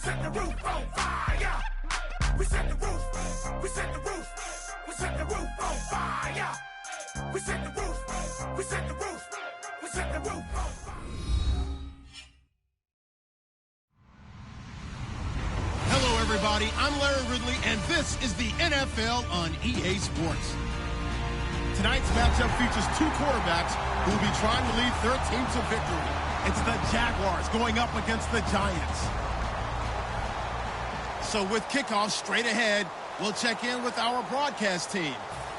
set the roof on fire. We set the roof. We set the roof. We set the roof on fire. We set the roof. We set the roof. We set the roof on fire. Hello, everybody. I'm Larry Ridley, and this is the NFL on EA Sports. Tonight's matchup features two quarterbacks who will be trying to lead their team to victory. It's the Jaguars going up against the Giants. So with kickoff straight ahead, we'll check in with our broadcast team.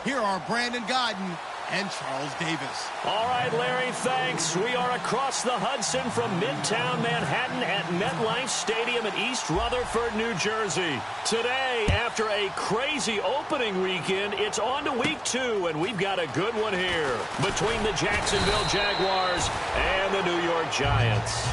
Here are Brandon Godden and Charles Davis. All right, Larry, thanks. We are across the Hudson from Midtown Manhattan at MetLife Stadium in East Rutherford, New Jersey. Today, after a crazy opening weekend, it's on to week 2, and we've got a good one here between the Jacksonville Jaguars and the New York Giants.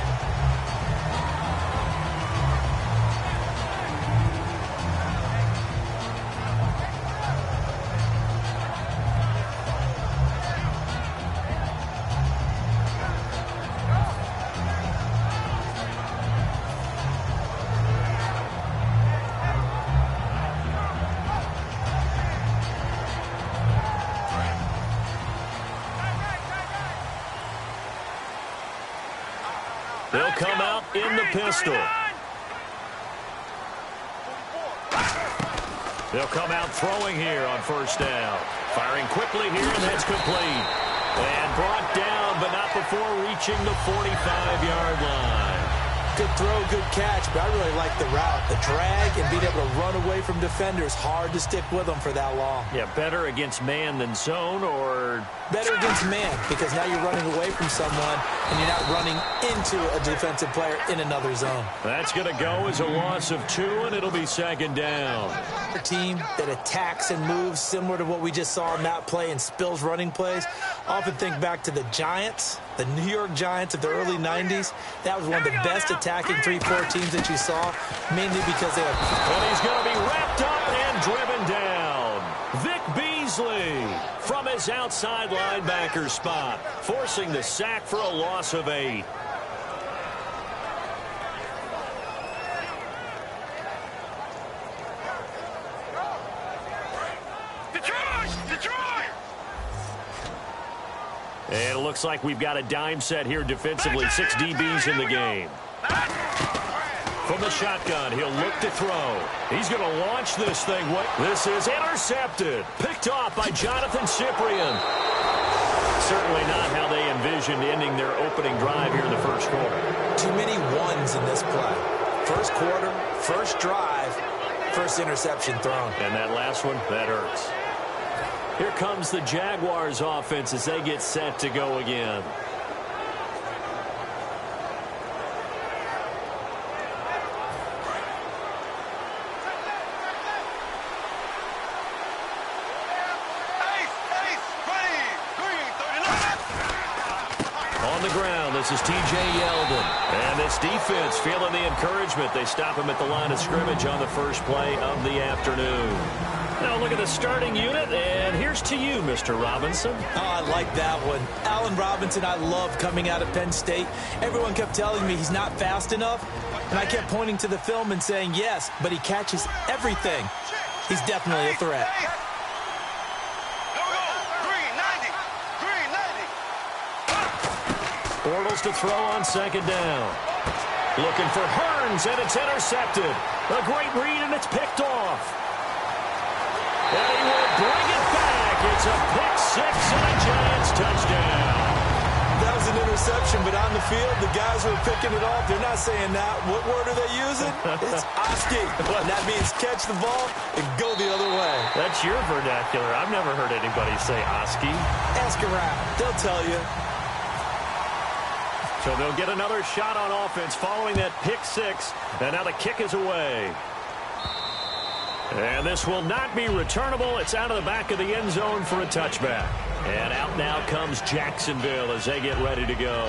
They'll come out in the pistol. They'll come out throwing here on first down. Firing quickly here, and that's complete. And brought down, but not before reaching the 45-yard line. Good throw, good catch, but I really like the route. The drag and being able to run away from defenders, hard to stick with them for that long. Yeah, better against man than zone, or... Better against man, because now you're running away from someone, and you're not running into a defensive player in another zone. That's going to go as a loss of 2, and it'll be second down. A team that attacks and moves similar to what we just saw in that play and spills running plays. I often think back to the Giants, the New York Giants of the early 90s. That was one of the best attacking 3-4 teams that you saw, mainly because they have... And he's going to be wrapped up and driven down. Vic Beasley from his outside linebacker spot, forcing the sack for a loss of 8. And it looks like we've got a dime set here defensively. 6 DBs in the game. From the shotgun, he'll look to throw. He's going to launch this thing. This is intercepted. Picked off by Jonathan Cyprien. Certainly not how they envisioned ending their opening drive here in the first quarter. Too many ones in this play. First quarter, first drive, first interception thrown. And that last one, that hurts. Here comes the Jaguars offense as they get set to go again. On the ground, this is TJ Yeldon. And this defense feeling the encouragement. They stop him at the line of scrimmage on the first play of the afternoon. Now look at the starting unit, and here's to you, Mr. Robinson. Oh, I like that one. Allen Robinson, I love coming out of Penn State. Everyone kept telling me he's not fast enough, and I kept pointing to the film and saying yes, but he catches everything. He's definitely a threat. Bortles to throw on second down. Looking for Hearns, and it's intercepted. A great read, and it's picked off. And he will bring it back. It's a pick 6 and a Giants touchdown. That was an interception, but on the field, the guys who are picking it off, they're not saying that. What word are they using? It's Oski. And that means catch the ball and go the other way. That's your vernacular. I've never heard anybody say Oski. Ask around. They'll tell you. So they'll get another shot on offense following that pick 6. And now the kick is away. And this will not be returnable. It's out of the back of the end zone for a touchback. And out now comes Jacksonville as they get ready to go.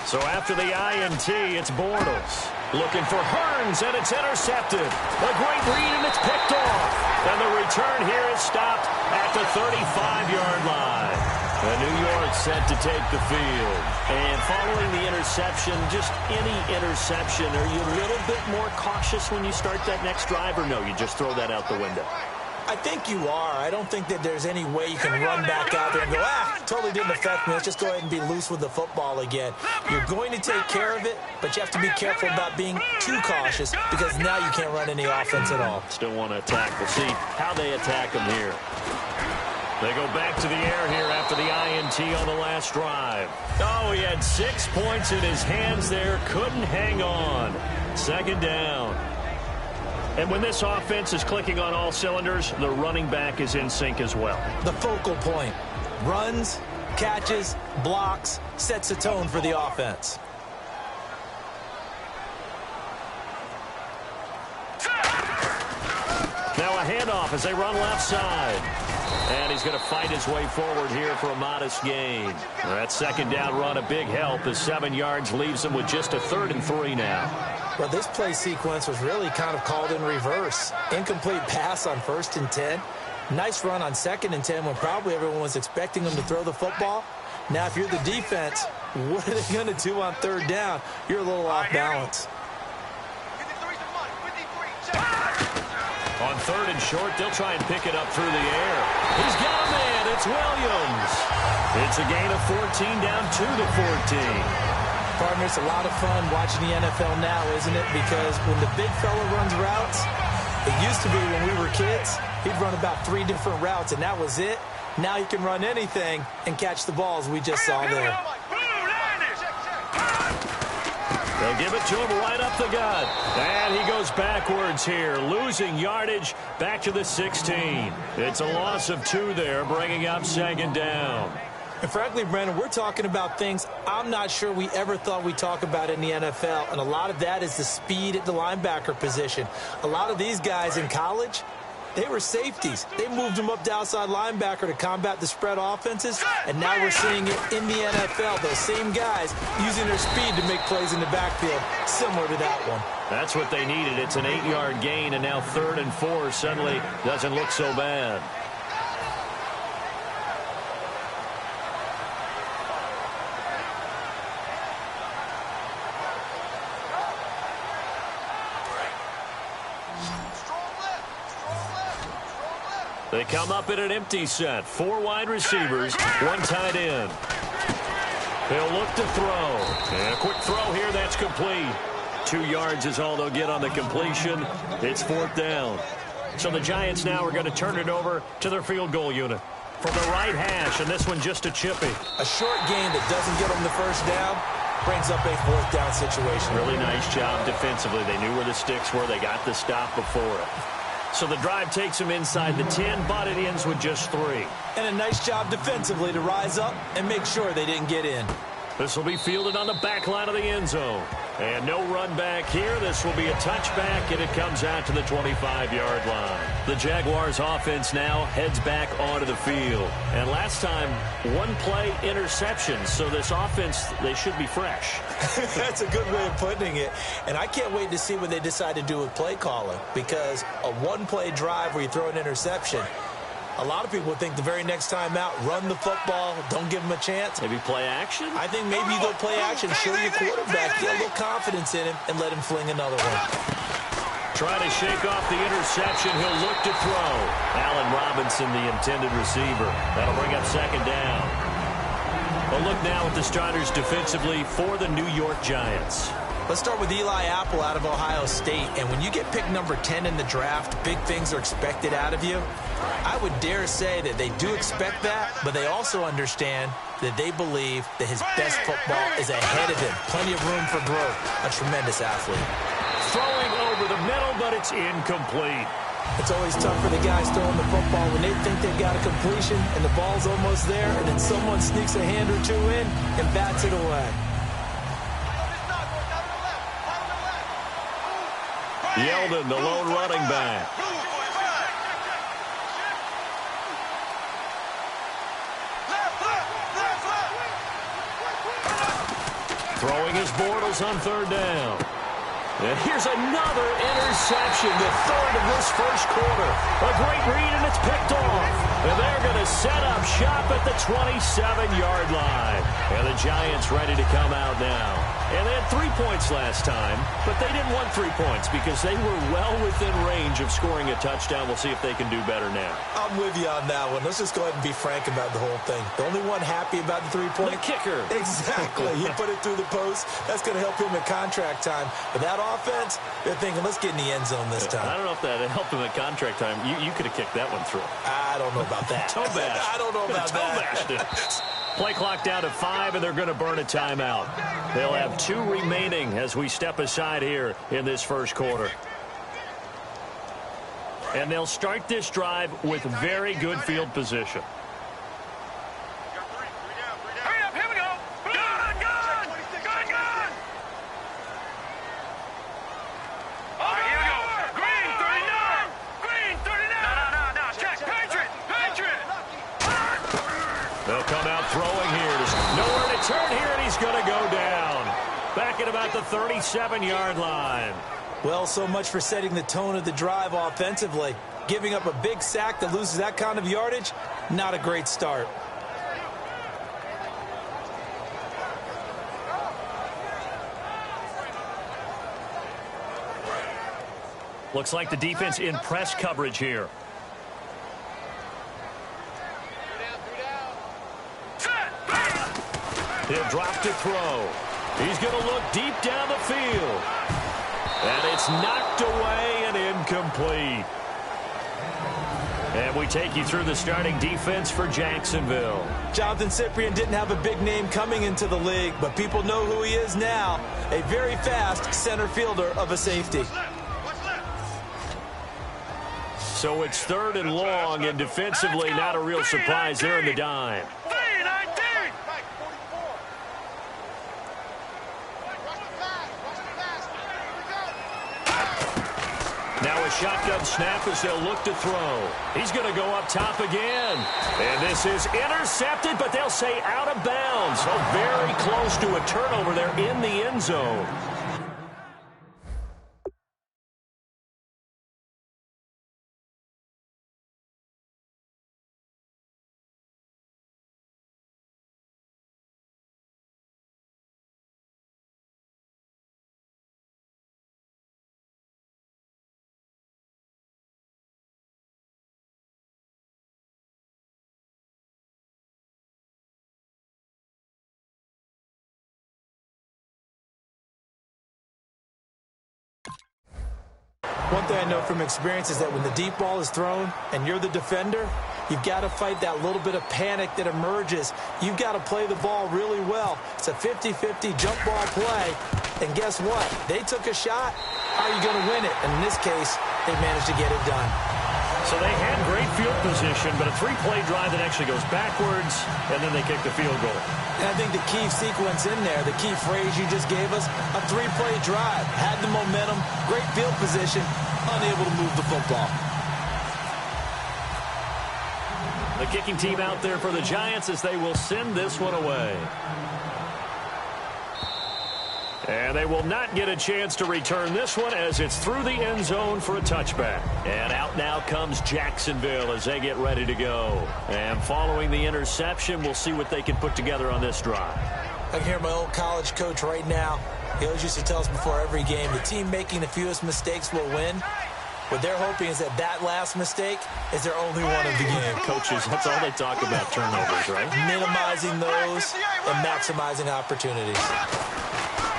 So after the INT, it's Bortles. Looking for Hearns, and it's intercepted. A great read, and it's picked off. And the return here is stopped at the 35-yard line. And New York set to take the field. And following the interception, just any interception, are you a little bit more cautious when you start that next drive, or no, you just throw that out the window? I think you are. I don't think that there's any way you can run back out there and go, totally didn't affect me. Let's just go ahead and be loose with the football again. You're going to take care of it, but you have to be careful about being too cautious because now you can't run any offense at all. Still want to attack. We'll see how they attack them here. They go back to the air here after the INT on the last drive. Oh, he had 6 points in his hands there. Couldn't hang on. Second down. And when this offense is clicking on all cylinders, the running back is in sync as well. The focal point. Runs, catches, blocks, sets a tone for the offense. Now a handoff as they run left side. And he's going to fight his way forward here for a modest gain. That second down run, a big help as 7 yards leaves him with just a 3rd and 3 now. Well, this play sequence was really kind of called in reverse. Incomplete pass on 1st and 10. Nice run on 2nd and 10 when probably everyone was expecting him to throw the football. Now, if you're the defense, what are they going to do on 3rd down? You're a little off balance. On 3rd and short, they'll try and pick it up through the air. He's got a man. It's Williams. It's a gain of 14 down to the 14. Partner, it's a lot of fun watching the NFL now, isn't it? Because when the big fella runs routes, it used to be when we were kids, he'd run about 3 different routes, and that was it. Now he can run anything and catch the balls we just saw there. They'll give it to him right up the gut. And he goes backwards here, losing yardage back to the 16. It's a loss of 2 there, bringing up 2nd down. And frankly, Brandon, we're talking about things I'm not sure we ever thought we'd talk about in the NFL, and a lot of that is the speed at the linebacker position. A lot of these guys in college, they were safeties. They moved them up to outside linebacker to combat the spread offenses, and now we're seeing it in the NFL. Those same guys using their speed to make plays in the backfield, similar to that one. That's what they needed. It's an 8-yard gain, and now 3rd and 4 suddenly doesn't look so bad. They come up in an empty set. 4 wide receivers, 1 tight end. He'll look to throw. And a quick throw here, that's complete. 2 yards is all they'll get on the completion. It's 4th down. So the Giants now are going to turn it over to their field goal unit. From the right hash, and this one just a chippy. A short gain that doesn't get them the 1st down brings up a 4th down situation. Really nice job defensively. They knew where the sticks were. They got the stop before it. So the drive takes them inside the 10, but it ends with just 3. And a nice job defensively to rise up and make sure they didn't get in. This will be fielded on the back line of the end zone. And no run back here. This will be a touchback, and it comes out to the 25-yard line. The Jaguars offense now heads back onto the field. And last time, 1 play interception. So this offense, they should be fresh. That's a good way of putting it. And I can't wait to see what they decide to do with play calling, because a 1-play drive where you throw an interception, a lot of people think the very next time out, run the football, don't give them a chance. Maybe play action? I think maybe you go play action, show your quarterback, get a little confidence in him, and let him fling another one. Trying to shake off the interception. He'll look to throw. Allen Robinson, the intended receiver. That'll bring up 2nd down. A look now at the starters defensively for the New York Giants. Let's start with Eli Apple out of Ohio State. And when you get picked number 10 in the draft, big things are expected out of you. I would dare say that they do expect that, but they also understand that they believe that his best football is ahead of him. Plenty of room for growth. A tremendous athlete. Throwing over the middle, but it's incomplete. It's always tough for the guys throwing the football when they think they've got a completion and the ball's almost there, and then someone sneaks a hand or 2 in and bats it away. Yeldon, the lone running back. Throwing his Bortles on 3rd down. And here's another interception, the third of this first quarter. A great read, and it's picked off. And they're going to set up shop at the 27-yard line. And the Giants ready to come out now. And they had 3 points last time, but they didn't want 3 points because they were well within range of scoring a touchdown. We'll see if they can do better now. I'm with you on that one. Let's just go ahead and be frank about the whole thing. The only one happy about the 3-point. The kicker. Exactly. He put it through the post. That's going to help him at contract time. But that offense, they're thinking, let's get in the end zone this time. I don't know if that helped him at contract time. You could have kicked that one through. I don't know about that. Toe bash. I don't know about that. Toe bashed it. Play clock down to 5, and they're going to burn a timeout. They'll have 2 remaining as we step aside here in this first quarter. And they'll start this drive with very good field position. Hurry up, here we go. Gun. All right, here we go. Green, 39. Green, 39. No. Jack, Patriot. They'll come out throwing here. There's nowhere to turn here, and he's going to go down. Back at about the 37-yard line. Well, so much for setting the tone of the drive offensively. Giving up a big sack that loses that kind of yardage, not a great start. Looks like the defense in press coverage here. He'll drop to throw. He's going to look deep down the field. And it's knocked away and incomplete. And we take you through the starting defense for Jacksonville. Jonathan Cyprien didn't have a big name coming into the league, but people know who he is now. A very fast center fielder of a safety. So it's 3rd and long, and defensively not a real surprise there in the dime. Now a shotgun snap as they'll look to throw. He's going to go up top again. And this is intercepted, but they'll say out of bounds. So very close to a turnover there in the end zone. One thing I know from experience is that when the deep ball is thrown and you're the defender, you've got to fight that little bit of panic that emerges. You've got to play the ball really well. It's a 50-50 jump ball play. And guess what? They took a shot. How are you going to win it? And in this case, they managed to get it done. So they had great field position, but a 3-play drive that actually goes backwards, and then they kick the field goal. And I think the key sequence in there, the key phrase you just gave us, a 3-play drive. Had the momentum, great field position, unable to move the football. The kicking team out there for the Giants as they will send this one away. And they will not get a chance to return this one as it's through the end zone for a touchback. And out now comes Jacksonville as they get ready to go. And following the interception, we'll see what they can put together on this drive. I can hear my old college coach right now. He always used to tell us before every game, the team making the fewest mistakes will win. What they're hoping is that last mistake is their only one of the game. Coaches, that's all they talk about, turnovers, right? Minimizing those and maximizing opportunities.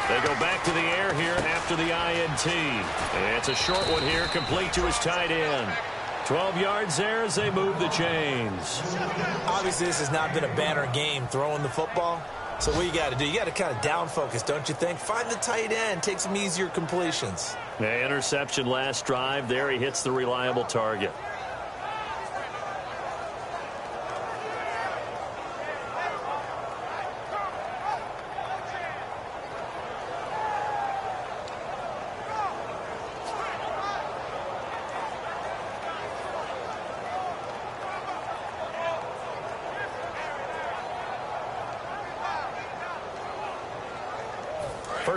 They go back to the air here after the INT. And it's a short one here, complete to his tight end. 12 yards there as they move the chains. Obviously, this has not been a banner game throwing the football. So what you got to do, you got to kind of down focus, don't you think? Find the tight end, take some easier completions. The interception last drive. There he hits the reliable target.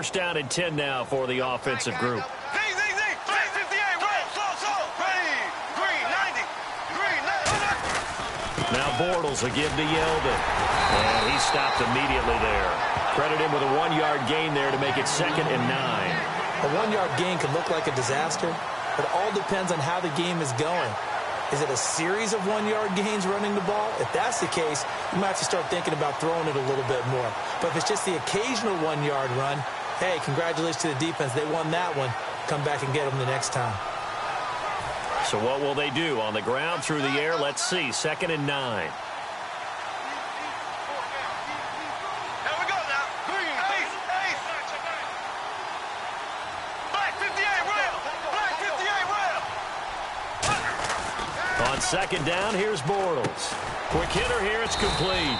First down and 10 now for the offensive group. Now Bortles will give to Yeldon. And he stopped immediately there. Credit him with a 1-yard gain there to make it 2nd and 9. A 1-yard gain can look like a disaster, but it all depends on how the game is going. Is it a series of 1-yard gains running the ball? If that's the case, you might have to start thinking about throwing it a little bit more. But if it's just the occasional 1-yard run, hey, congratulations to the defense. They won that one. Come back and get them the next time. So what will they do? On the ground, through the air, let's see. 2nd and 9. On 2nd down, here's Bortles. Quick hitter here, it's complete.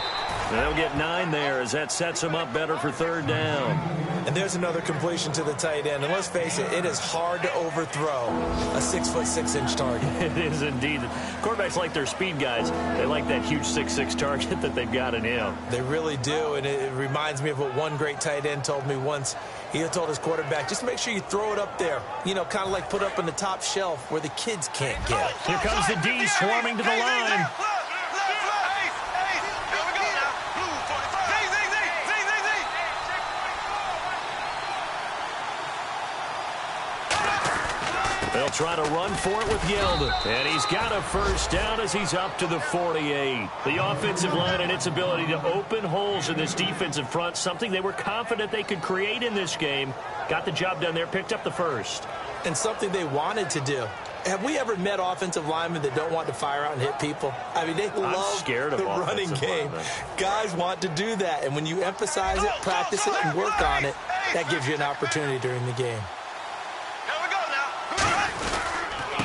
They'll get 9 there as that sets them up better for 3rd down. And there's another completion to the tight end. And let's face it, it is hard to overthrow a 6'6" target. It is indeed. Quarterbacks like their speed guys. They like that huge 6'6" target that they've got in him. They really do, and it reminds me of what one great tight end told me once. He told his quarterback, just make sure you throw it up there. You know, kind of like put up on the top shelf where the kids can't get it. Here comes the D swarming to the line. They'll try to run for it with Yeldon. And he's got a first down as he's up to the 48. The offensive line and its ability to open holes in this defensive front, something they were confident they could create in this game. Got the job done there, picked up the first. And something they wanted to do. Have we ever met offensive linemen that don't want to fire out and hit people? I mean, they love the running game. Guys want to do that. And when you emphasize it, practice it, and work on it, that gives you an opportunity during the game.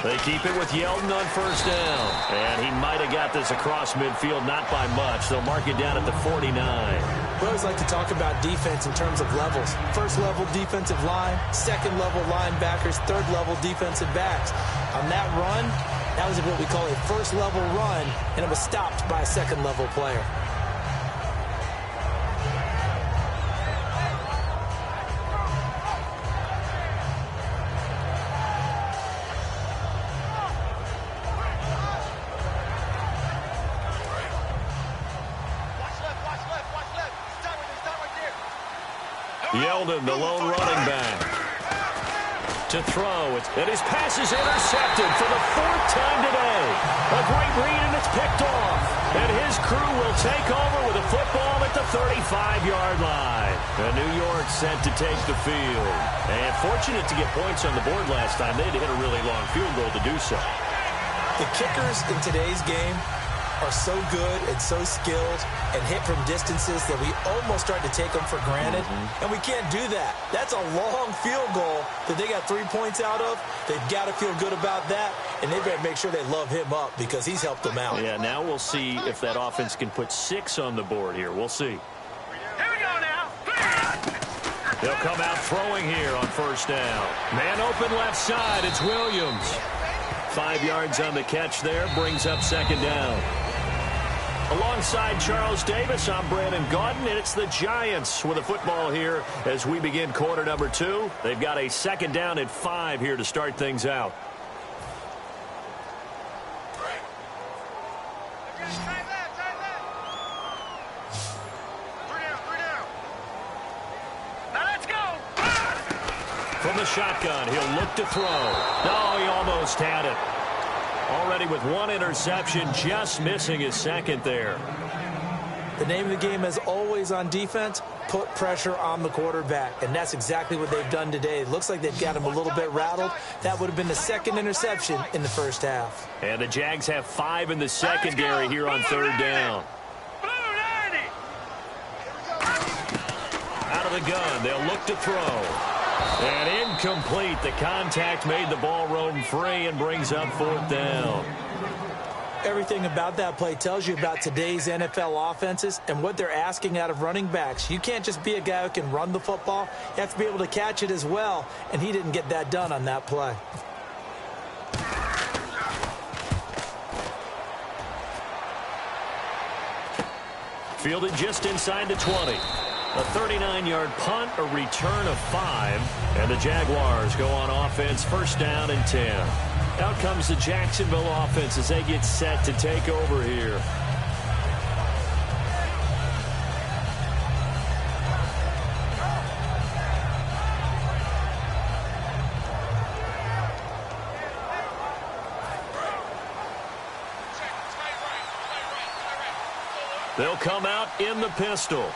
They keep it with Yeldon on first down. And he might have got this across midfield, not by much. They'll mark it down at the 49. We always like to talk about defense in terms of levels. First level defensive line, second level linebackers, third level defensive backs. On that run, that was what we call a first level run, and it was stopped by a second level player. Yeldon, the lone running back. To throw, and his pass is intercepted for the 4th time today. A great read, and it's picked off. And his crew will take over with a football at the 35-yard line. And New York set to take the field. And fortunate to get points on the board last time. They had to hit a really long field goal to do so. The kickers in today's game are so good and so skilled and hit from distances that we almost start to take them for granted. And we can't do that. That's a long field goal that they got 3 points out of. They've got to feel good about that, and they better make sure they love him up because he's helped them out. Yeah, now we'll see if that offense can put 6 on the board here. We'll see. Here we go now. They'll come out throwing here on first down. Man open left side. It's Williams. 5 yards on the catch there. Brings up 2nd down. Alongside Charles Davis, I'm Brandon Gaudin, and it's the Giants with the football here as we begin quarter number 2. They've got a 2nd down and 5 here to start things out. Now let's go. From the shotgun, he'll look to throw. No, he almost had it. Already with 1 interception, just missing his 2nd there. The name of the game is always on defense, put pressure on the quarterback. And that's exactly what they've done today. It looks like they've got him a little bit rattled. That would have been the 2nd interception in the first half. And the Jags have 5 in the secondary here on 3rd down. Out of the gun, they'll look to throw. And incomplete. The contact made the ball roam free and brings up 4th down. Everything about that play tells you about today's NFL offenses and what they're asking out of running backs. You can't just be a guy who can run the football. You have to be able to catch it as well, and he didn't get that done on that play. Fielded just inside the 20. A 39-yard punt, a return of 5, and the Jaguars go on offense, first down and 10. Out comes the Jacksonville offense as they get set to take over here. They'll come out in the pistol.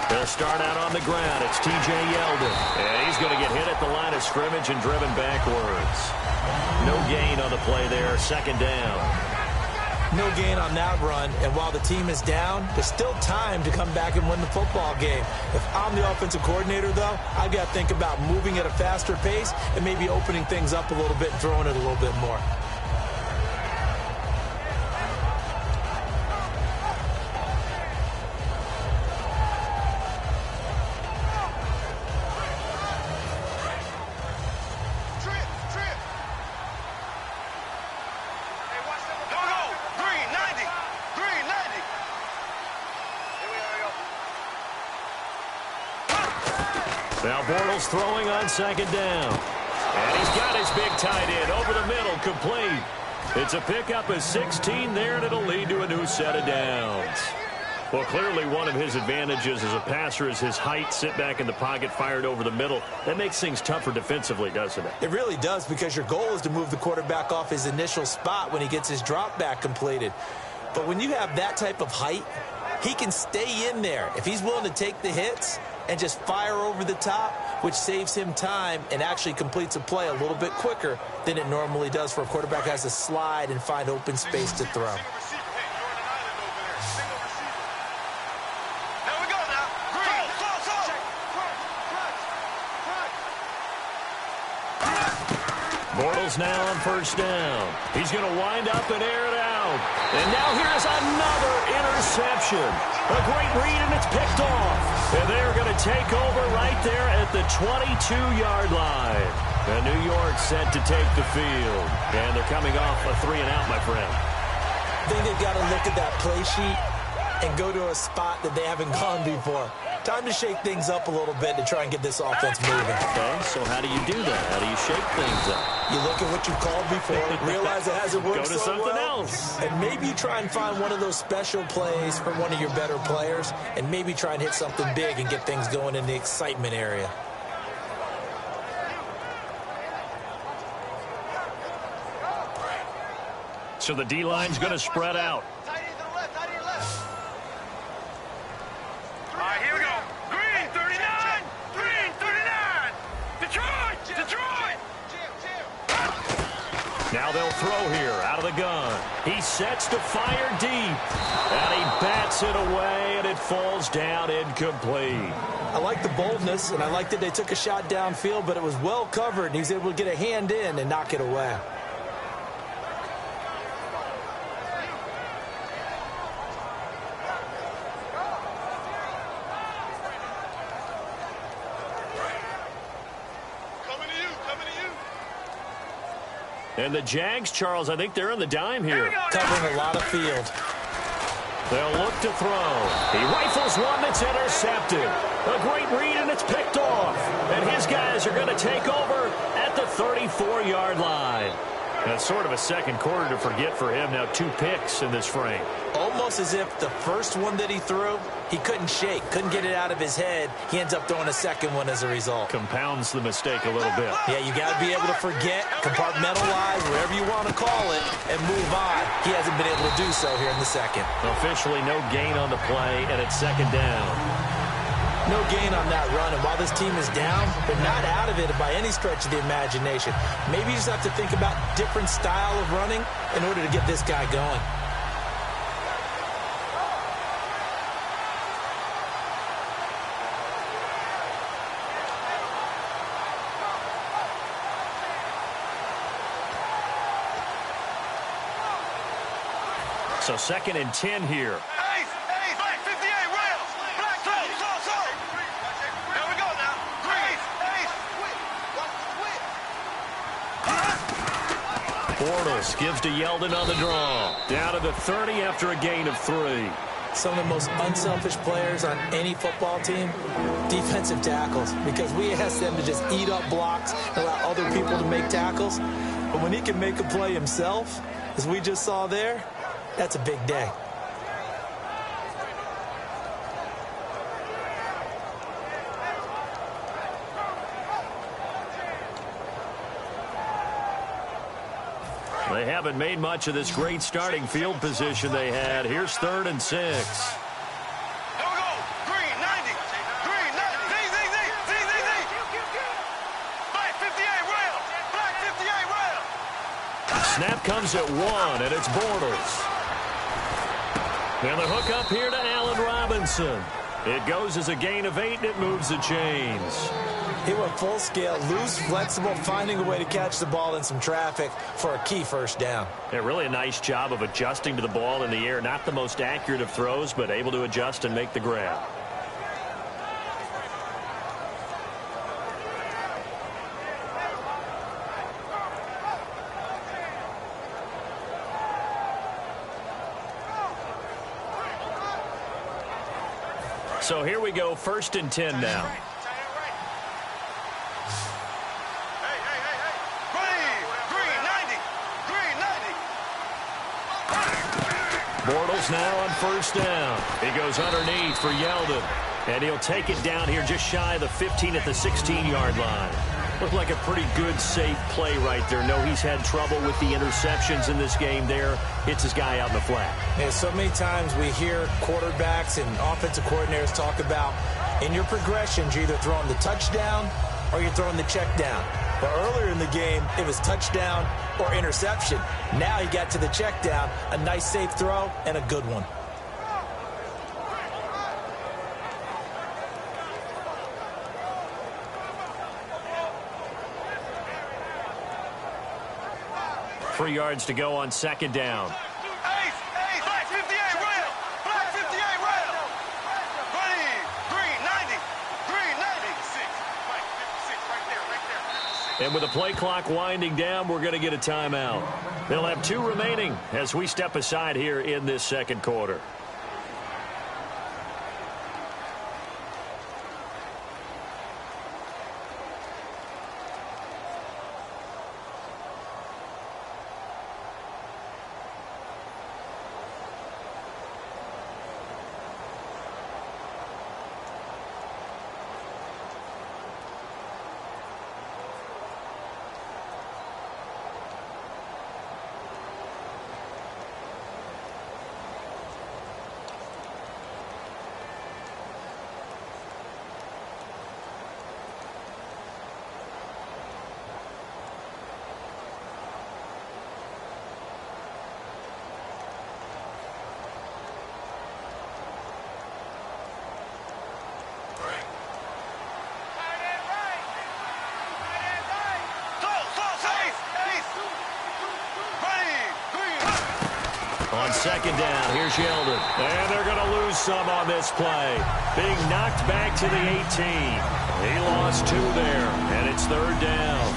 They'll start out on the ground. It's T.J. Yeldon. And he's going to get hit at the line of scrimmage and driven backwards. No gain on the play there. Second down. No gain on that run. And while the team is down, there's still time to come back and win the football game. If I'm the offensive coordinator, though, I've got to think about moving at a faster pace and maybe opening things up a little bit and throwing it a little bit more. Now Bortles throwing on second down. And he's got his big tight end over the middle, complete. It's a pickup of 16 there, and it'll lead to a new set of downs. Well, clearly one of his advantages as a passer is his height, sit back in the pocket, fired over the middle. That makes things tougher defensively, doesn't it? It really does, because your goal is to move the quarterback off his initial spot when he gets his drop back completed. But when you have that type of height, he can stay in there if he's willing to take the hits and just fire over the top, which saves him time and actually completes a play a little bit quicker than it normally does for a quarterback who has to slide and find open space to throw. Bortles now on first down. He's going to wind up and air it out. And now here's another interception. A great read, and it's picked off. And they're going to take over right there at the 22-yard line. And New York set to take the field. And they're coming off a 3-and-out, my friend. I think they've got to look at that play sheet and go to a spot that they haven't gone before. Time to shake things up a little bit to try and get this offense moving. Okay, so how do you do that? How do you shake things up? You look at what you called before, realize it hasn't worked Go to so something well, else. and maybe you try and find one of those special plays from one of your better players, and maybe try and hit something big and get things going in the excitement area. So the D-line's going to spread out. Now they'll throw here out of the gun. He sets to fire deep. And he bats it away, and it falls down incomplete. I like the boldness, and I like that they took a shot downfield, but it was well covered, and he's able to get a hand in and knock it away. And the Jags, Charles, I think they're in the dime here. Covering a lot of field. They'll look to throw. He rifles one that's intercepted. A great read, and it's picked off. And his guys are going to take over at the 34-yard line. That's sort of a second quarter to forget for him. Now 2 picks in this frame. Almost as if the first one that he threw, he couldn't shake, couldn't get it out of his head. He ends up throwing a second one as a result. Compounds the mistake a little bit. Yeah, you got to be able to forget, compartmentalize, whatever you want to call it, and move on. He hasn't been able to do so here in the second. Officially no gain on the play, and it's second down. No gain on that run, and while this team is down, they're not out of it by any stretch of the imagination. Maybe you just have to think about different style of running in order to get this guy going. So second and 10 here. Bortles gives to Yeldon on the draw. Down to the 30 after a gain of 3. some of the most unselfish players on any football team? Defensive tackles, because we ask them to just eat up blocks and allow other people to make tackles. But when he can make a play himself, as we just saw there, that's a big day. They haven't made much of this great starting field position they had. Here's 3rd and 6. Here we go. Green, 90. Green, 90. Z. Black 58 rail. Black 58 rail. Snap comes at 1, and it's Bortles. And the hook up here to Allen Robinson. It goes as a gain of 8, and it moves the chains. He went full scale, loose, flexible, finding a way to catch the ball in some traffic for a key first down. Yeah, really a nice job of adjusting to the ball in the air. Not the most accurate of throws, but able to adjust and make the grab. So here we go, 1st and 10 now. Bortles now on 1st down. He goes underneath for Yeldon. And he'll take it down here just shy of the 15 at the 16-yard line. Looked like a pretty good, safe play right there. No, he's had trouble with the interceptions in this game there. Hits his guy out in the flat. Yeah, so many times we hear quarterbacks and offensive coordinators talk about in your progressions, you're either throwing the touchdown or you're throwing the check down. But earlier in the game, it was touchdown or interception. Now he got to the check down, a nice safe throw, and a good one. Three yards to go on 2nd down. Black 58 rail. Black 58 rail. Green, 90. Green, 96. Black 56 right there. And with the play clock winding down, we're going to get a timeout. They'll have 2 remaining as we step aside here in this 2nd quarter. On 2nd down, here's Yeldon. And they're going to lose some on this play. Being knocked back to the 18. He lost 2 there, and it's 3rd down.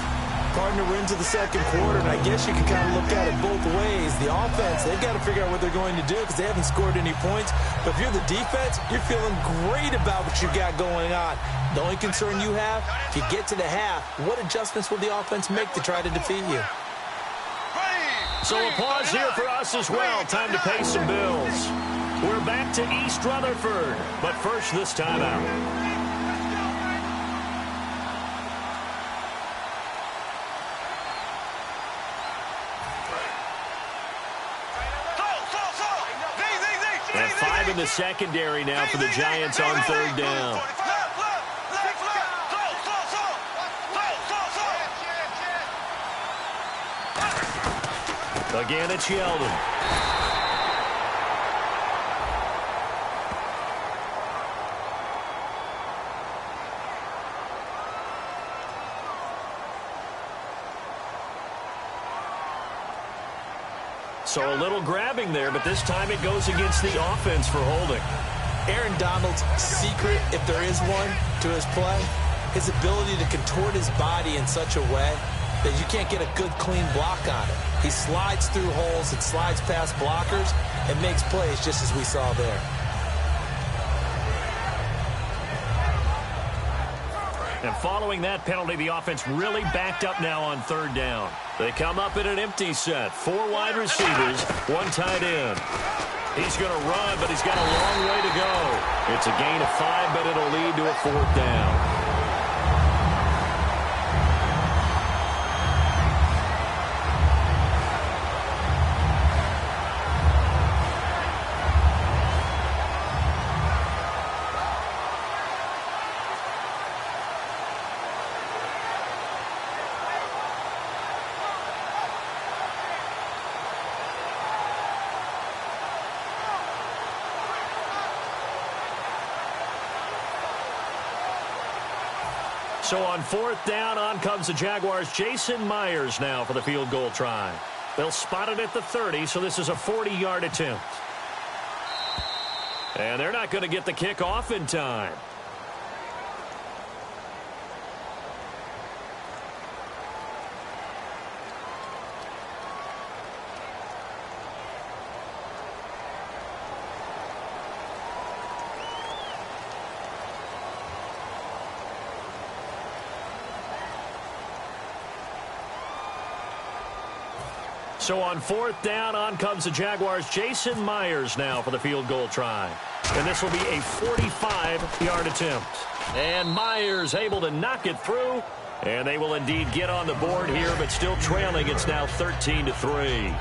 Partner, we're into the 2nd quarter, and I guess you can kind of look at it both ways. The offense, they've got to figure out what they're going to do because they haven't scored any points. But if you're the defense, you're feeling great about what you got going on. The only concern you have, if you get to the half, what adjustments will the offense make to try to defeat you? So a pause here for us as well. Time to pay some bills. We're back to East Rutherford. But first, this timeout. And 5 in the secondary now for the Giants on 3rd down. Again, it's Yeldon. So a little grabbing there, but this time it goes against the offense for holding. Aaron Donald's secret, if there is one, to his play, his ability to contort his body in such a way that you can't get a good, clean block on it. He slides through holes and slides past blockers and makes plays just as we saw there. And following that penalty, the offense really backed up now on third down. They come up in an empty set. 4 wide receivers, 1 tight end. He's going to run, but he's got a long way to go. It's a gain of 5, but it'll lead to a 4th down. So on 4th down, on comes the Jaguars' Jason Myers now for the field goal try. They'll spot it at the 30, so this is a 40-yard attempt. And they're not going to get the kick off in time. So on 4th down, on comes the Jaguars' Jason Myers now for the field goal try. And this will be a 45-yard attempt. And Myers able to knock it through. And they will indeed get on the board here, but still trailing. It's now 13-3.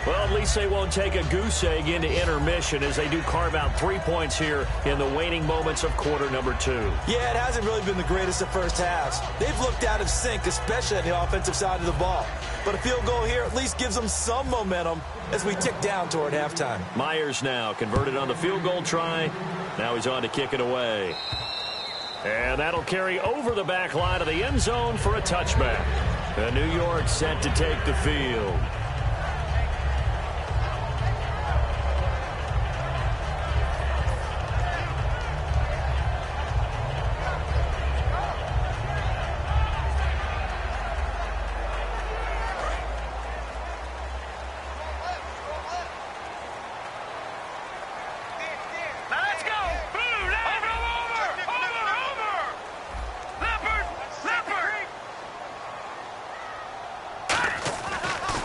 Well, at least they won't take a goose egg into intermission as they do carve out 3 points here in the waning moments of quarter number 2. Yeah, it hasn't really been the greatest of first halves. They've looked out of sync, especially on the offensive side of the ball. But a field goal here at least gives them some momentum as we tick down toward halftime. Myers now converted on the field goal try. Now he's on to kick it away. And that'll carry over the back line of the end zone for a touchback. And New York set to take the field.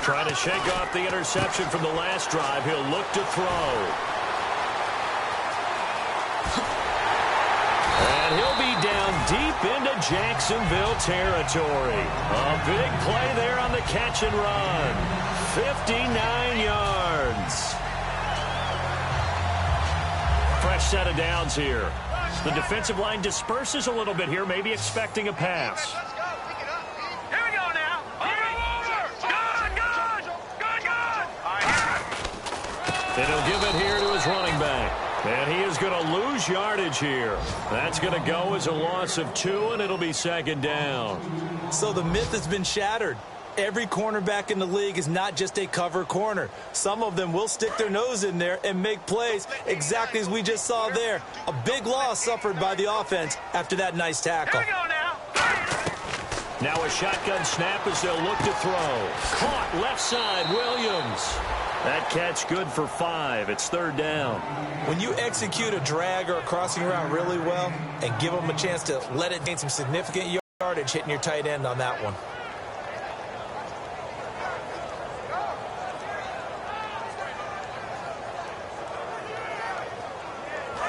Trying to shake off the interception from the last drive. He'll look to throw. And he'll be down deep into Jacksonville territory. A big play there on the catch and run. 59 yards. Fresh set of downs here. The defensive line disperses a little bit here, maybe expecting a pass. And he'll give it here to his running back. And he is going to lose yardage here. That's going to go as a loss of 2, and it'll be 2nd down. So the myth has been shattered. Every cornerback in the league is not just a cover corner. Some of them will stick their nose in there and make plays exactly as we just saw there. A big loss suffered by the offense after that nice tackle. Now a shotgun snap as they'll look to throw. Caught left side, Williams. That catch good for 5. It's 3rd down. When you execute a drag or a crossing route really well and give them a chance to let it gain some significant yardage, hitting your tight end on that one.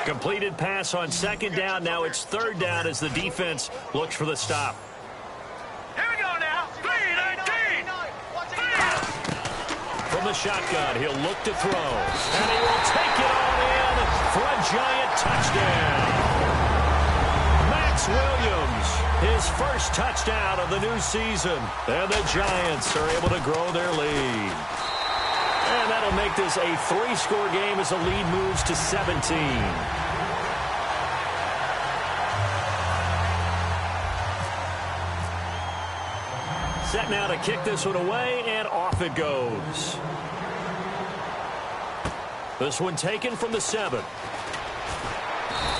Completed pass on 2nd down. Now it's 3rd down as the defense looks for the stop. From the shotgun, he'll look to throw. And he will take it all in for a giant touchdown. Max Williams, his first touchdown of the new season. And the Giants are able to grow their lead. And that'll make this a 3-score game as the lead moves to 17. Set now to kick this one away, and off it goes. This one taken from the 7.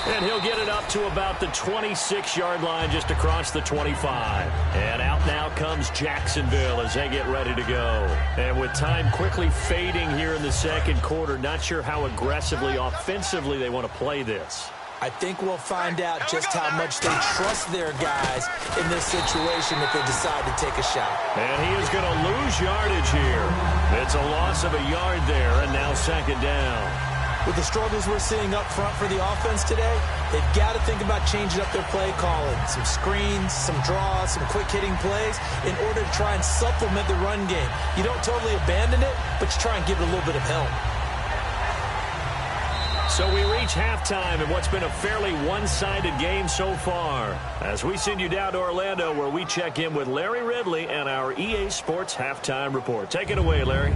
And he'll get it up to about the 26-yard line just across the 25. And out now comes Jacksonville as they get ready to go. And with time quickly fading here in the 2nd quarter, not sure how aggressively, offensively they want to play this. I think we'll find out just how much they trust their guys in this situation if they decide to take a shot. And he is going to lose yardage here. It's a loss of a yard there, and now second down. With the struggles we're seeing up front for the offense today, they've got to think about changing up their play calling. Some screens, some draws, some quick-hitting plays in order to try and supplement the run game. You don't totally abandon it, but you try and give it a little bit of help. So we reach halftime in what's been a fairly one-sided game so far. As we send you down to Orlando, where we check in with Larry Ridley and our EA Sports Halftime Report. Take it away, Larry.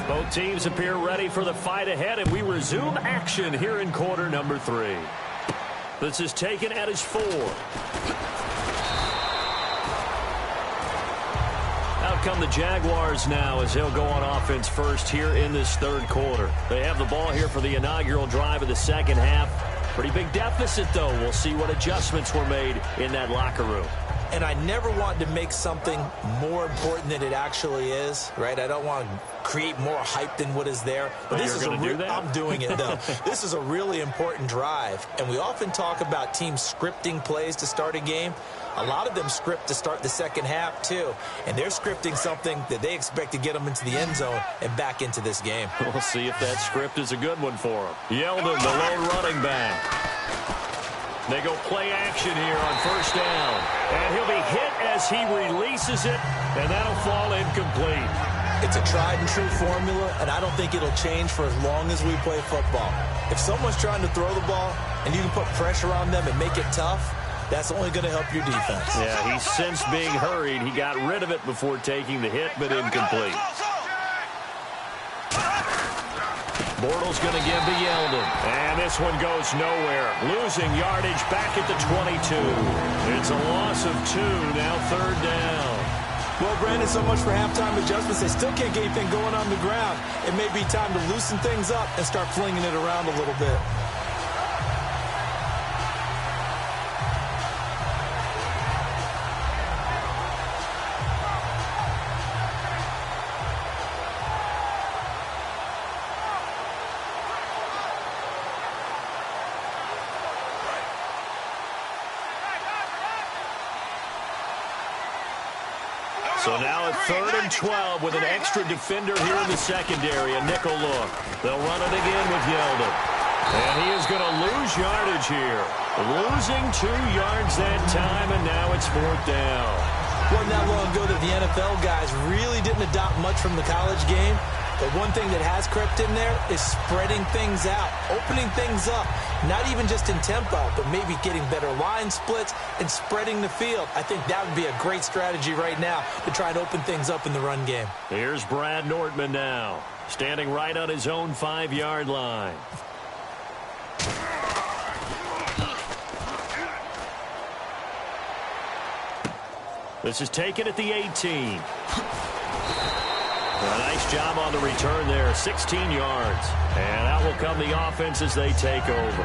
Both teams appear ready for the fight ahead, and we resume action here in quarter number 3. This is taken at his 4. Out come the Jaguars now as they'll go on offense first here in this third quarter. They have the ball here for the inaugural drive of the second half. Pretty big deficit, though. We'll see what adjustments were made in that locker room. And I never want to make something more important than it actually is, right? I don't want to create more hype than what is there. But this is I'm doing it, though. This is a really important drive. And we often talk about teams scripting plays to start a game. A lot of them script to start the second half, too. And they're scripting something that they expect to get them into the end zone and back into this game. We'll see if that script is a good one for them. Yeldon, the lone running back. They go play action here on first down. And he'll be hit as he releases it, and that'll fall incomplete. It's a tried-and-true formula, and I don't think it'll change for as long as we play football. If someone's trying to throw the ball and you can put pressure on them and make it tough, that's only going to help your defense. Yeah, he's since being hurried. He got rid of it before taking the hit, but incomplete. Bortles going to give to Yeldon. And this one goes nowhere. Losing yardage back at the 22. It's a loss of 2, now third down. Well, Brandon, so much for halftime adjustments. They still can't get anything going on the ground. It may be time to loosen things up and start flinging it around a little bit. So now at 3rd and 12 with an extra defender here in the secondary, a nickel look. They'll run it again with Yeldon. And he is going to lose yardage here. Losing 2 yards that time, and now it's 4th down. Wasn't that long ago that the NFL guys really didn't adopt much from the college game. But one thing that has crept in there is spreading things out, opening things up, not even just in tempo, but maybe getting better line splits and spreading the field. I think that would be a great strategy right now to try and open things up in the run game. Here's Brad Nortman now, standing right on his own 5-yard line. This is taken at the 18. A nice job on the return there, 16 yards. And out will come the offense as they take over.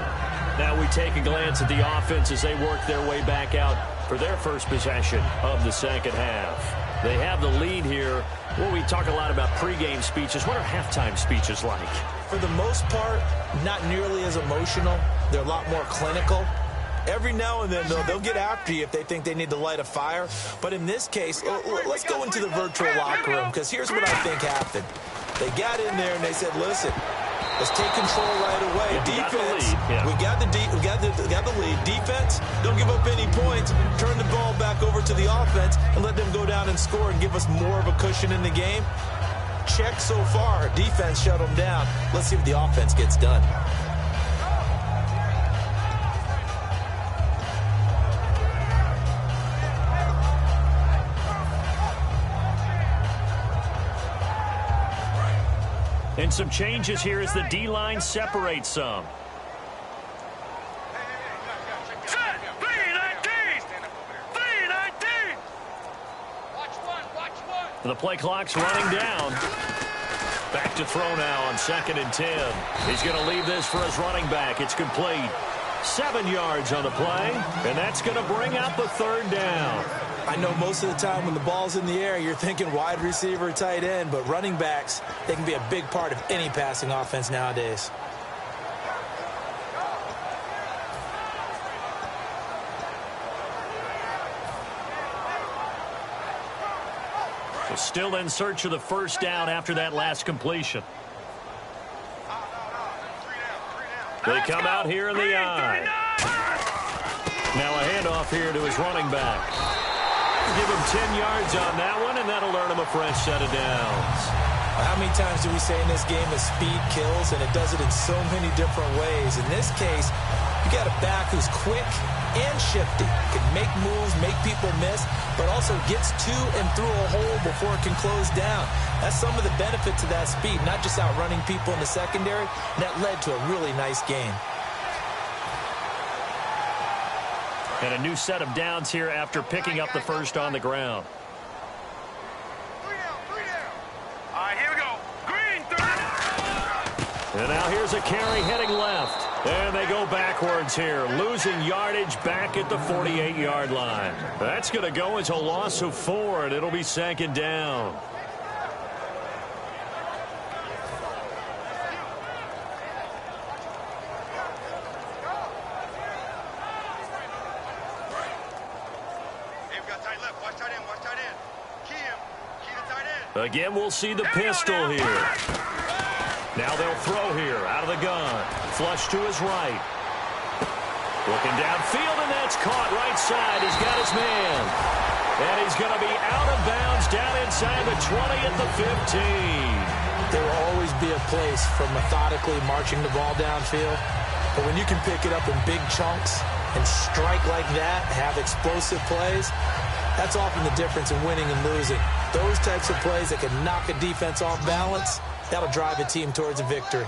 Now we take a glance at the offense as they work their way back out for their first possession of the second half. They have the lead here. Well, we talk a lot about pregame speeches. What are halftime speeches like? For the most part, not nearly as emotional. They're a lot more clinical. Every now and then, though, they'll get after you if they think they need to light a fire. But in this case, let's go into the virtual locker room, because here's what I think happened. They got in there and they said, listen, let's take control right away. Defense, we got the lead. Defense, don't give up any points. Turn the ball back over to the offense and let them go down and score and give us more of a cushion in the game. Check so far. Defense shut them down. Let's see what the offense gets done. And some changes here as the D-line separates some. The play clock's running down. Back to throw now on 2nd and 10. He's going to leave this for his running back. It's complete. 7 yards on the play, and that's going to bring out the 3rd down. I know most of the time when the ball's in the air, you're thinking wide receiver, tight end, but running backs, they can be a big part of any passing offense nowadays. So still in search of the first down after that last completion. They come out here in the eye. Now a handoff here to his running back. Give him 10 yards on that one, and that'll earn him a fresh set of downs. How many times do we say in this game that speed kills, and it does it in so many different ways? In this case, you got a back who's quick and shifty, can make moves, make people miss, but also gets to and through a hole before it can close down. That's some of the benefit to that speed, not just outrunning people in the secondary, and that led to a really nice game. And a new set of downs here after picking up the first on the ground. All right, here we go. Green, And now here's a carry heading left. And they go backwards here, losing yardage back at the 48-yard line. That's going to go as a loss of 4, and it'll be second down. Again, we'll see the pistol here. Now they'll throw here out of the gun. Flush to his right. Looking downfield, and that's caught right side. He's got his man. And he's going to be out of bounds down inside the 20 at the 15. There will always be a place for methodically marching the ball downfield. But when you can pick it up in big chunks and strike like that, have explosive plays, that's often the difference in winning and losing. Those types of plays that can knock a defense off balance, that'll drive a team towards a victory.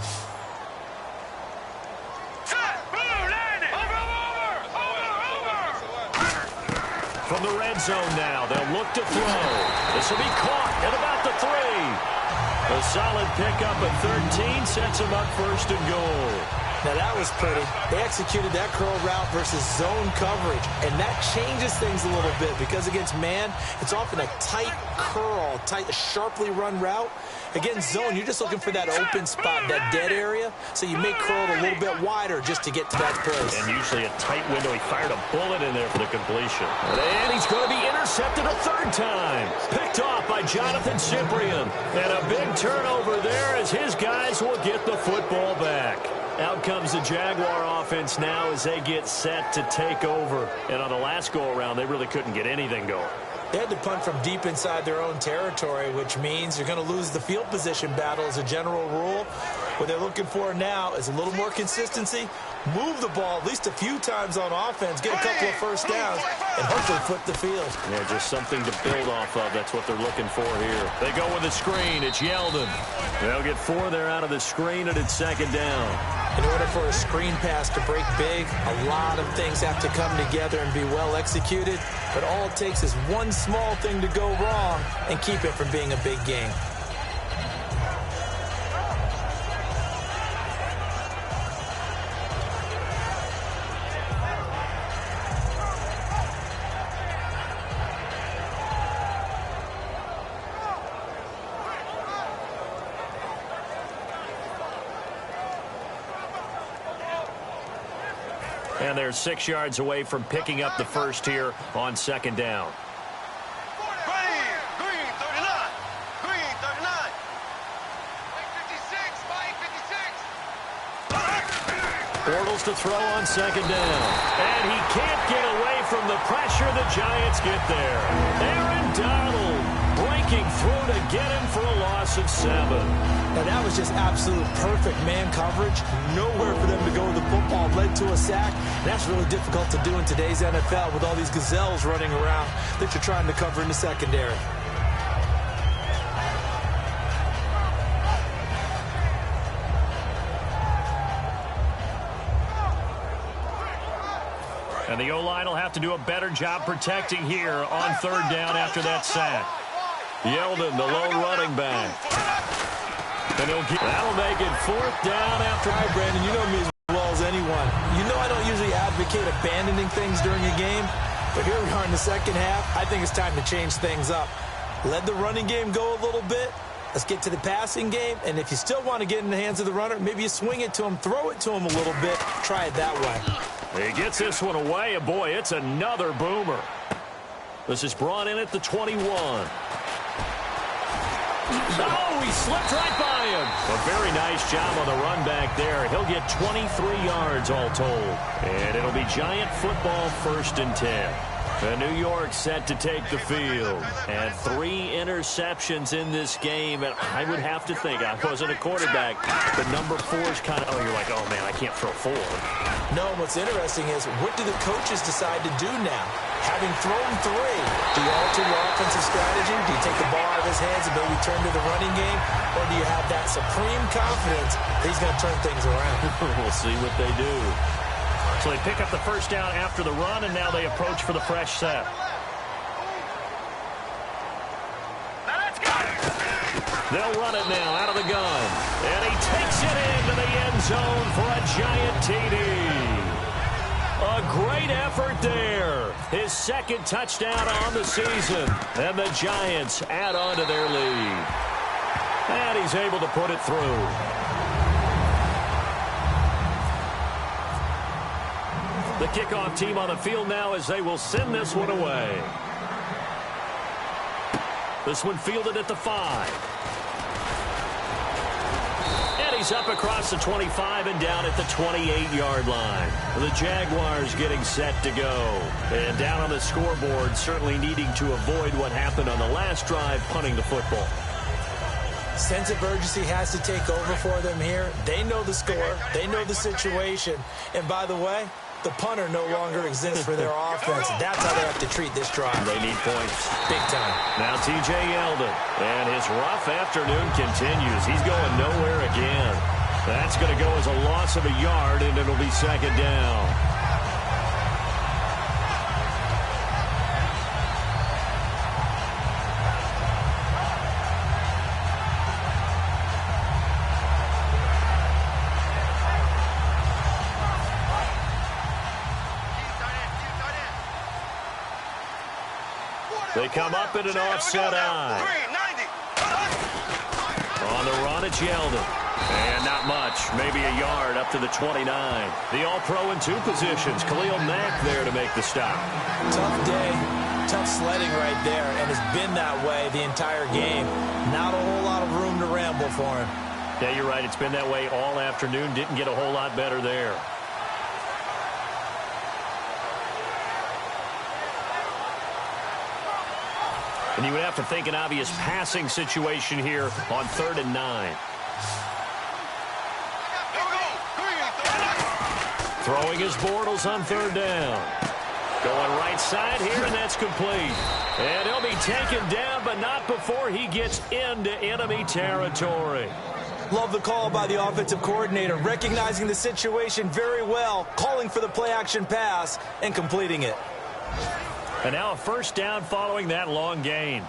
From the red zone now, they'll look to throw. This will be caught at about the 3. A solid pickup at 13 sets him up first and goal. Now that was pretty. They executed that curl route versus zone coverage, and that changes things a little bit because against man, it's often a tight curl, sharply run route. Against zone, you're just looking for that open spot, that dead area, so you may curl it a little bit wider just to get to that place. And usually a tight window. He fired a bullet in there for the completion. And he's going to be intercepted a 3rd time. Picked off by Jonathan Cyprien. And a big turnover there as his guys will get the football back. Out comes the Jaguar offense now as they get set to take over. And on the last go-around, they really couldn't get anything going. They had to punt from deep inside their own territory, which means you're going to lose the field position battle as a general rule. What they're looking for now is a little more consistency, move the ball at least a few times on offense, get a couple of first downs, and hopefully flip the field. Yeah, just something to build off of. That's what they're looking for here. They go with a screen. It's Yeldon. They'll get 4 there out of the screen, and it's second down. In order for a screen pass to break big, a lot of things have to come together and be well executed. But all it takes is one small thing to go wrong and keep it from being a big game. And they're 6 yards away from picking up the first here on second down. Green, 39. Green, 39. 56, 56. Bortles to throw on second down. And he can't get away from the pressure. The Giants get there. Aaron Donald breaking through to get him for a loss of 7. Now that was just absolute perfect man coverage. Nowhere for them to go with the football. Led to a sack. That's really difficult to do in today's NFL with all these gazelles running around that you're trying to cover in the secondary. And the O-line will have to do a better job protecting here on third down after that sack. Yeldon, the lone running back. And that'll make it 4th down after. All right, Brandon, you know me as well as anyone. You know I don't usually advocate abandoning things during a game, But here we are in the second half. I think it's time to change things up. Let the running game go a little bit. Let's get to the passing game. And if you still want to get in the hands of the runner, maybe you swing it to him, throw it to him a little bit. Try it that way. He gets this one away, and boy, it's another boomer. This is brought in at the 21. Oh, he slipped right by him. A very nice job on the run back there. He'll get 23 yards all told. And it'll be Giant football 1st and 10. The New York set to take the field. And 3 interceptions in this game. And I would have to think, I wasn't a quarterback, but number 4 is kind of, you're like, oh, man, I can't throw 4. No, what's interesting is, what do the coaches decide to do now? Having thrown 3, do you alter your offensive strategy? Do you take the ball out of his hands and maybe turn to the running game? Or do you have that supreme confidence that he's going to turn things around? We'll see what they do. So they pick up the first down after the run, and now they approach for the fresh set. They'll run it now out of the gun. And he takes it into the end zone for a Giant TD. A great effort there. His 2nd touchdown on the season. And the Giants add on to their lead. And he's able to put it through. The kickoff team on the field now as they will send this one away. This one fielded at the 5. And he's up across the 25 and down at the 28-yard line. The Jaguars getting set to go. And down on the scoreboard, certainly needing to avoid what happened on the last drive, punting the football. Sense of urgency has to take over for them here. They know the score. They know the situation. And by the way, the punter no longer exists for their offense. That's how they have to treat this drive. They need points. Big time. Now T.J. Yeldon. And his rough afternoon continues. He's going nowhere again. That's going to go as a loss of a yard, and it'll be 2nd down. They come up in an offset eye. On the run, it's Yeldon. And not much. Maybe a yard up to the 29. The All-Pro in 2 positions. Khalil Mack there to make the stop. Tough day. Tough sledding right there. And it's been that way the entire game. Not a whole lot of room to ramble for him. Yeah, you're right. It's been that way all afternoon. Didn't get a whole lot better there. And you would have to think an obvious passing situation here on 3rd and 9. Throwing his Bortles on 3rd down. Going right side here, and that's complete. And he'll be taken down, but not before he gets into enemy territory. Love the call by the offensive coordinator, recognizing the situation very well, calling for the play-action pass, and completing it. And now a 1st down following that long gain.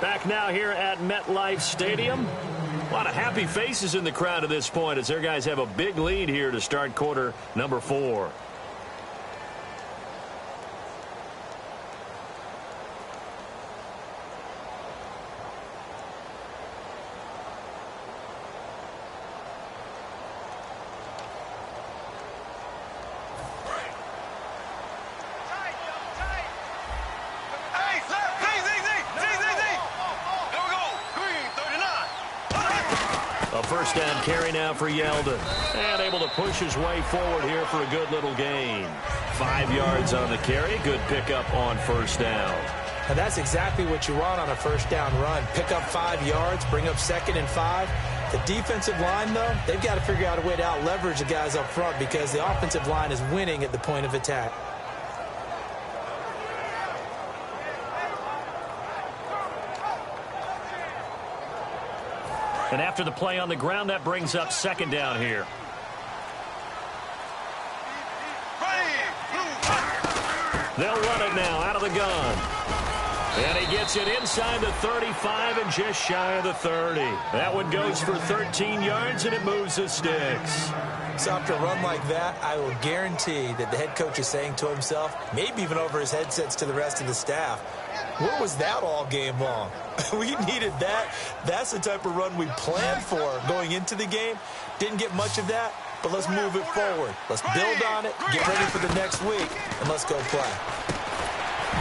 Back now here at MetLife Stadium. A lot of happy faces in the crowd at this point as their guys have a big lead here to start quarter number 4. First down carry now for Yeldon. And able to push his way forward here for a good little gain. 5 yards on the carry. Good pickup on 1st down. And that's exactly what you want on a 1st down run. Pick up 5 yards, bring up 2nd and 5. The defensive line, though, they've got to figure out a way to out-leverage the guys up front because the offensive line is winning at the point of attack. And after the play on the ground, that brings up 2nd down here. They'll run it now out of the gun. And he gets it inside the 35 and just shy of the 30. That one goes for 13 yards, and it moves the sticks. So after a run like that, I will guarantee that the head coach is saying to himself, maybe even over his headsets to the rest of the staff, where was that all game long? We needed that. That's the type of run we planned for going into the game. Didn't get much of that, but let's move it forward. Let's build on it, get ready for the next week, and let's go play.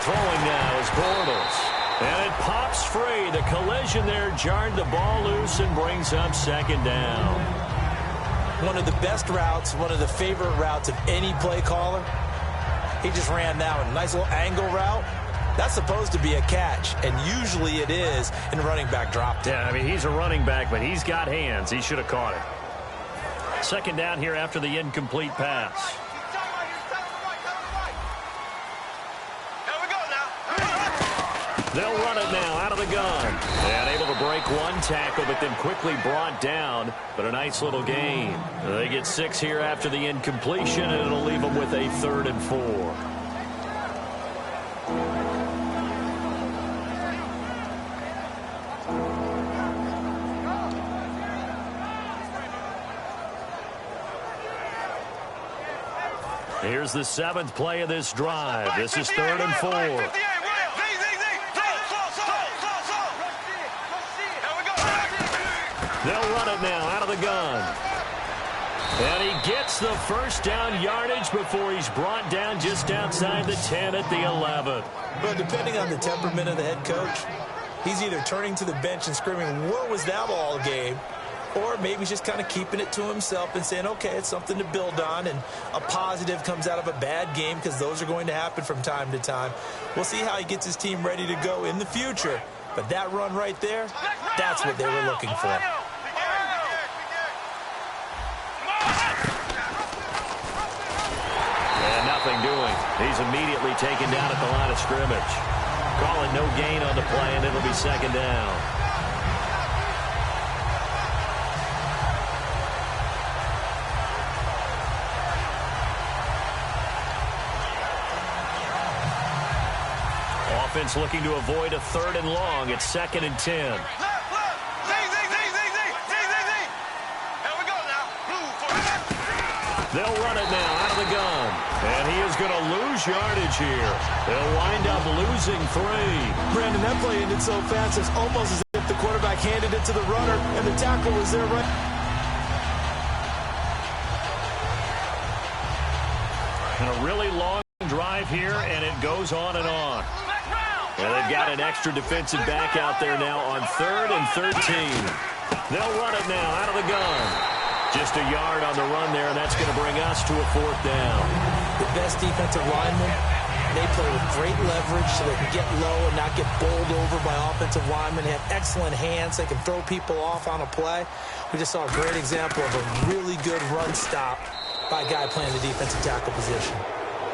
Throwing now is Bortles. And it pops free. The collision there jarred the ball loose and brings up second down. One of the best routes, one of the favorite routes of any play caller. He just ran that one. Nice little angle route. That's supposed to be a catch, and usually it is in running back drop. Yeah, I mean, he's a running back, but he's got hands. He should have caught it. Second down here after the incomplete pass. They'll run it now out of the gun. And able to break one tackle, but then quickly brought down. But a nice little gain. They get 6 here after the incompletion, and it'll leave them with a 3rd and 4. Here's the 7th play of this drive. This is 3rd and 4. They'll run it now out of the gun. And he gets the first down yardage before he's brought down just outside the 10 at the 11. Well, depending on the temperament of the head coach, he's either turning to the bench and screaming, where was that all game? Or maybe he's just kind of keeping it to himself and saying, okay, it's something to build on, and a positive comes out of a bad game because those are going to happen from time to time. We'll see how he gets his team ready to go in the future. But that run right there, that's what they were looking for. And nothing doing. He's immediately taken down at the line of scrimmage. Call it no gain on the play, and it'll be second down. Offense looking to avoid a 3rd and long. It's 2nd and 10. They'll run it now out of the gun. And he is going to lose yardage here. They'll wind up losing 3. Brandon, that play ended so fast, it's almost as if the quarterback handed it to the runner and the tackle was there right. And a really long drive here, and it goes on and on. And they've got an extra defensive back out there now on 3rd and 13. They'll run it now out of the gun. Just a yard on the run there, and that's going to bring us to a 4th down. The best defensive linemen, they play with great leverage so they can get low and not get bowled over by offensive linemen. They have excellent hands. They can throw people off on a play. We just saw a great example of a really good run stop by a guy playing the defensive tackle position.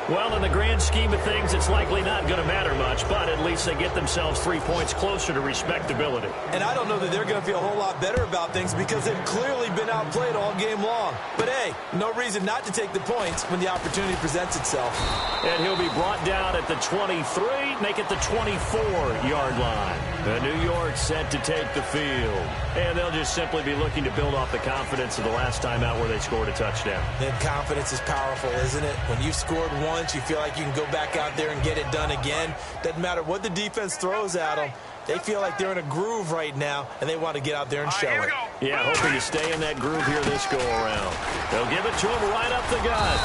Well, in the grand scheme of things, it's likely not going to matter much, but at least they get themselves 3 points closer to respectability. And I don't know that they're going to feel a whole lot better about things because they've clearly been outplayed all game long. But, hey, no reason not to take the points when the opportunity presents itself. And he'll be brought down at the 23, make it the 24-yard line. And New York set to take the field. And they'll just simply be looking to build off the confidence of the last time out where they scored a touchdown. And confidence is powerful, isn't it? When you've scored once, you feel like you can go back out there and get it done again. Doesn't matter what the defense throws at them. They feel like they're in a groove right now, and they want to get out there and show it. Yeah, hoping to stay in that groove here this go-around. They'll give it to him right up the gut.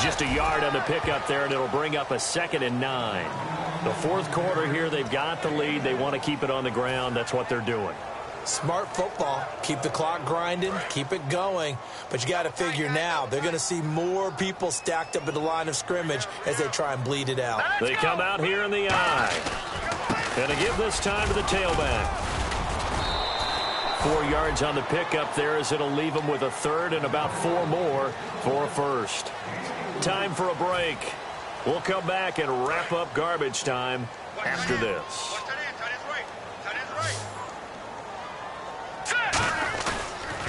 Just a yard on the pickup there, and it'll bring up a 2nd and 9. The 4th quarter here, they've got the lead. They want to keep it on the ground. That's what they're doing. Smart football. Keep the clock grinding. Keep it going. But you got to figure now, they're going to see more people stacked up at the line of scrimmage as they try and bleed it out. They come out here in the eye. And to give this time to the tailback. 4 yards on the pickup there as it'll leave them with a 3rd and about 4 more for a 1st. Time for a break. We'll come back and wrap up garbage time after this.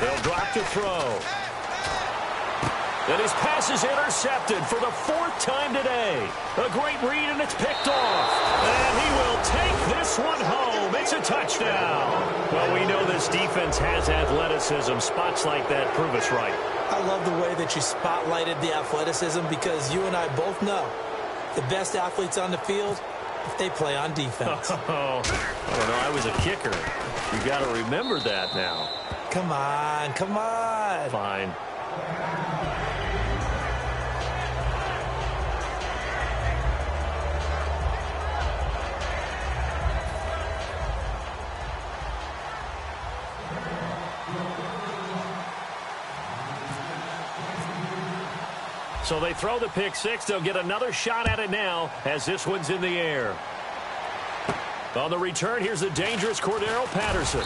They'll drop to throw. And his pass is intercepted for the 4th time today. A great read, and it's picked off. And he will take this one home. It's a touchdown. Well, we know this defense has athleticism. Spots like that prove us right. I love the way that you spotlighted the athleticism because you and I both know the best athletes on the field, if they play on defense. Oh, I don't know. I was a kicker. You got to remember that now. Come on, come on. Fine. So they throw the pick six. They'll get another shot at it now as this one's in the air. On the return, here's the dangerous Cordero Patterson.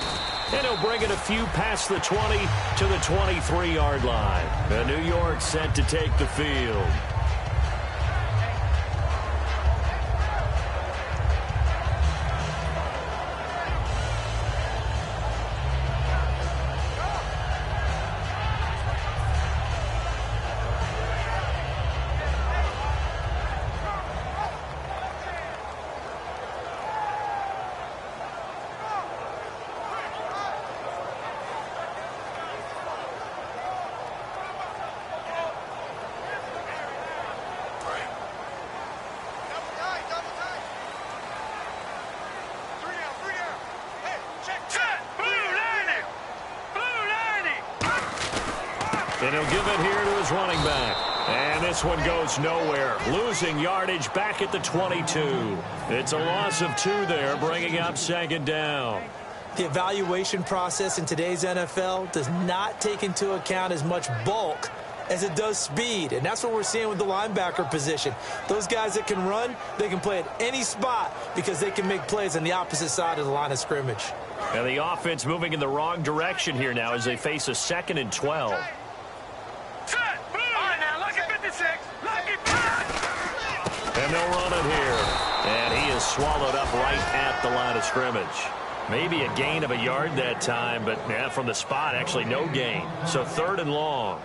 And he'll bring it a few past the 20 to the 23-yard line. And New York set to take the field. And he'll give it here to his running back. And this one goes nowhere. Losing yardage back at the 22. It's a loss of 2 there, bringing up 2nd down. The evaluation process in today's NFL does not take into account as much bulk as it does speed. And that's what we're seeing with the linebacker position. Those guys that can run, they can play at any spot because they can make plays on the opposite side of the line of scrimmage. And the offense moving in the wrong direction here now as they face a 2nd and 12. And they'll run it here. And he is swallowed up right at the line of scrimmage. Maybe a gain of a yard that time, but from the spot, actually no gain. So 3rd and long.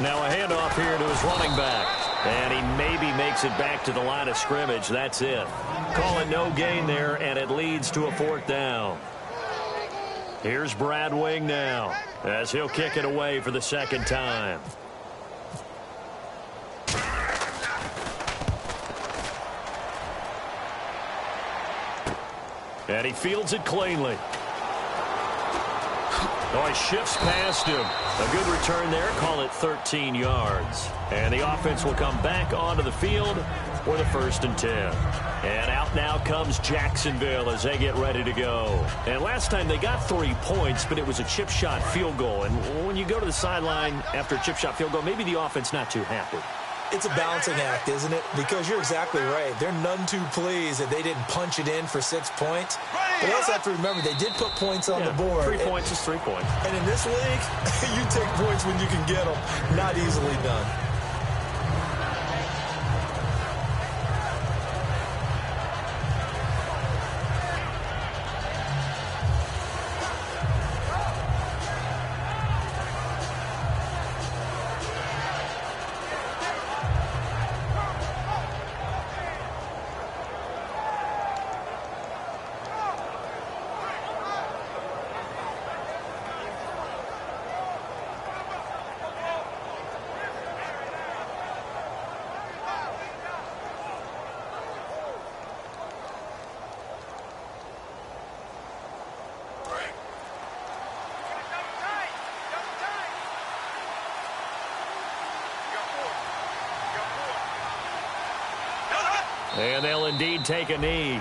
Now a handoff here to his running back. And he maybe makes it back to the line of scrimmage. That's it. Call it no gain there, and it leads to a 4th down. Here's Brad Wing now as he'll kick it away for the 2nd time. And he fields it cleanly. Oh, he shifts past him. A good return there. Call it 13 yards. And the offense will come back onto the field for the 1st and 10. And out now comes Jacksonville as they get ready to go. And last time they got 3 points, but it was a chip shot field goal. And when you go to the sideline after a chip shot field goal, maybe the offense not too happy. It's a balancing act, isn't it? Because you're exactly right. They're none too pleased that they didn't punch it in for 6 points. But you also have to remember they did put points on the board. 3 points is 3 points. And in this league, you take points when you can get them. Not easily done. And they'll indeed take a knee.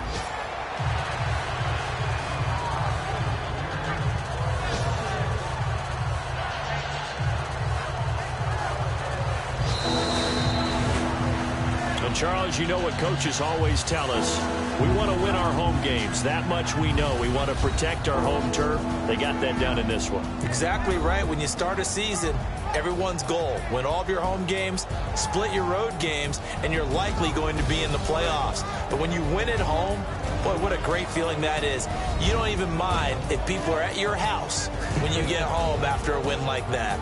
And Charles, you know what coaches always tell us. We want to win our home games. That much we know. We want to protect our home turf. They got that done in this one. Exactly right. When you start a season, everyone's goal: win all of your home games, split your road games, and you're likely going to be in the playoffs. But when you win at home, boy, what a great feeling that is. You don't even mind if people are at your house when you get home after a win like that.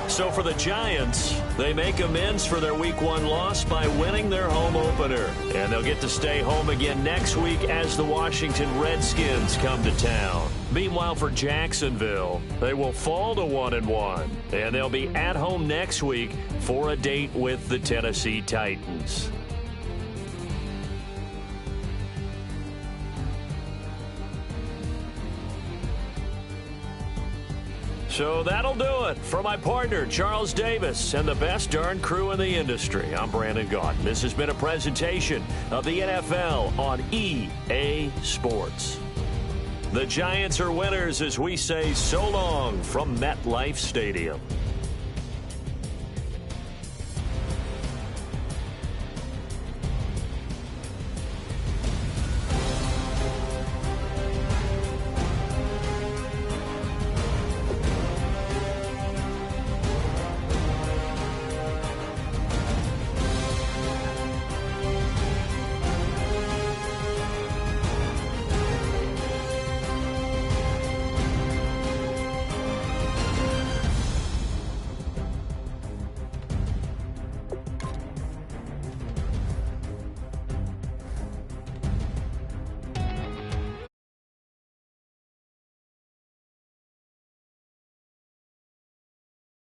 So for the Giants, they make amends for their Week 1 loss by winning their home opener. And they'll get to stay home again next week as the Washington Redskins come to town. Meanwhile, for Jacksonville, they will fall to 1-1. And they'll be at home next week for a date with the Tennessee Titans. So that'll do it. For my partner, Charles Davis, and the best darn crew in the industry, I'm Brandon Gaudin. This has been a presentation of the NFL on EA Sports. The Giants are winners as we say so long from MetLife Stadium.